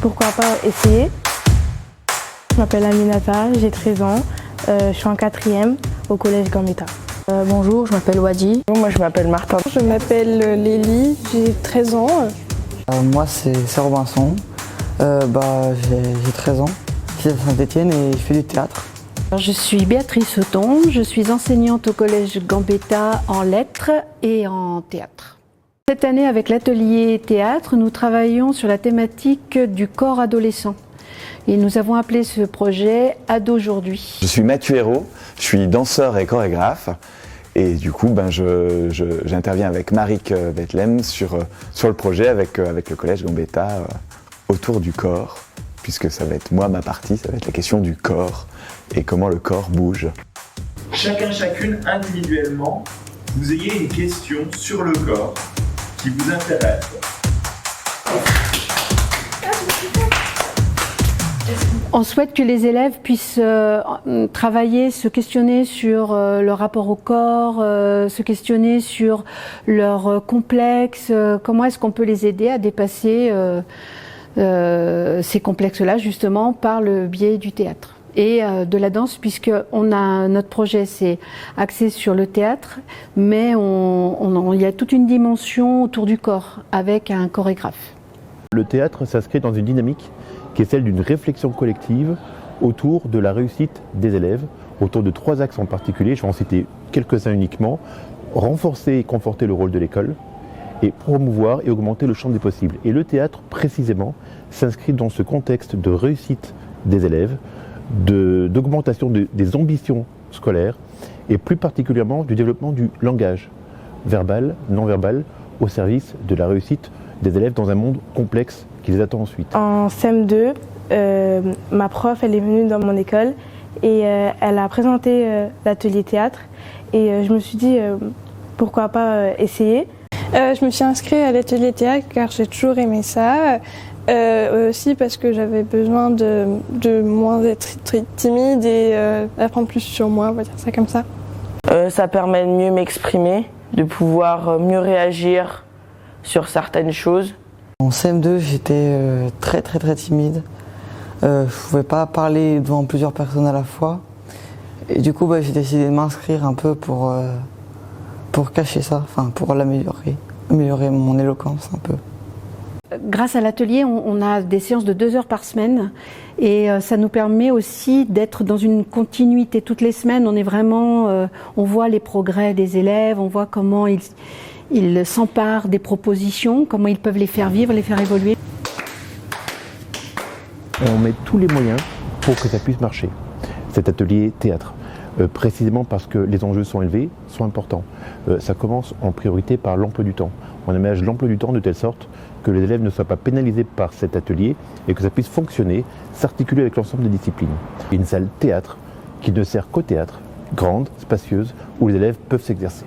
Pourquoi pas essayer? Je m'appelle Aminata, j'ai 13 ans, je suis en 4e au collège Gambetta. Bonjour, je m'appelle Wadi. Moi je m'appelle Martin. Je m'appelle Lélie, j'ai 13 ans. Moi c'est Robinson, j'ai 13 ans, je suis à Saint-Étienne et je fais du théâtre. Je suis Béatrice Auton, je suis enseignante au collège Gambetta en lettres et en théâtre. Cette année, avec l'atelier théâtre, nous travaillons sur la thématique du corps adolescent. Et nous avons appelé ce projet Ado aujourd'hui. Je suis Mathieu Hérault, je suis danseur et chorégraphe. Et du coup, j'interviens avec Marik Bethlehem sur le projet avec le collège Gambetta autour du corps, puisque ça va être ma partie, ça va être la question du corps et comment le corps bouge. Chacune individuellement, vous ayez une question sur le corps qui vous intéresse. On souhaite que les élèves puissent travailler, se questionner sur leur rapport au corps, se questionner sur leurs complexes, comment est-ce qu'on peut les aider à dépasser ces complexes-là justement par le biais du théâtre et de la danse, puisque notre projet c'est axé sur le théâtre, mais il y a toute une dimension autour du corps avec un chorégraphe. Le théâtre s'inscrit dans une dynamique qui est celle d'une réflexion collective autour de la réussite des élèves, autour de 3 axes en particulier, je vais en citer quelques-uns uniquement: renforcer et conforter le rôle de l'école, et promouvoir et augmenter le champ des possibles. Et le théâtre, précisément, s'inscrit dans ce contexte de réussite des élèves, d'augmentation des ambitions scolaires, et plus particulièrement du développement du langage verbal, non verbal, au service de la réussite des élèves dans un monde complexe qui les attend ensuite. En CM2, ma prof elle est venue dans mon école et elle a présenté l'atelier théâtre et je me suis dit pourquoi pas essayer. Je me suis inscrite à l'atelier théâtre car j'ai toujours aimé ça. Aussi parce que j'avais besoin de moins être très timide et d'apprendre plus sur moi, on va dire ça comme ça. Ça permet de mieux m'exprimer, de pouvoir mieux réagir sur certaines choses. En CM2 j'étais très timide, je pouvais pas parler devant plusieurs personnes à la fois et du coup j'ai décidé de m'inscrire un peu pour cacher ça, pour améliorer mon éloquence un peu. Grâce à l'atelier, on a des séances de 2 heures par semaine et ça nous permet aussi d'être dans une continuité. Toutes les semaines, on voit les progrès des élèves, on voit comment ils s'emparent des propositions, comment ils peuvent les faire vivre, les faire évoluer. On met tous les moyens pour que ça puisse marcher, cet atelier théâtre. Précisément parce que les enjeux sont élevés, sont importants. Ça commence en priorité par l'emploi du temps. On aménage l'emploi du temps de telle sorte que les élèves ne soient pas pénalisés par cet atelier et que ça puisse fonctionner, s'articuler avec l'ensemble des disciplines. Il y a une salle théâtre qui ne sert qu'au théâtre, grande, spacieuse, où les élèves peuvent s'exercer.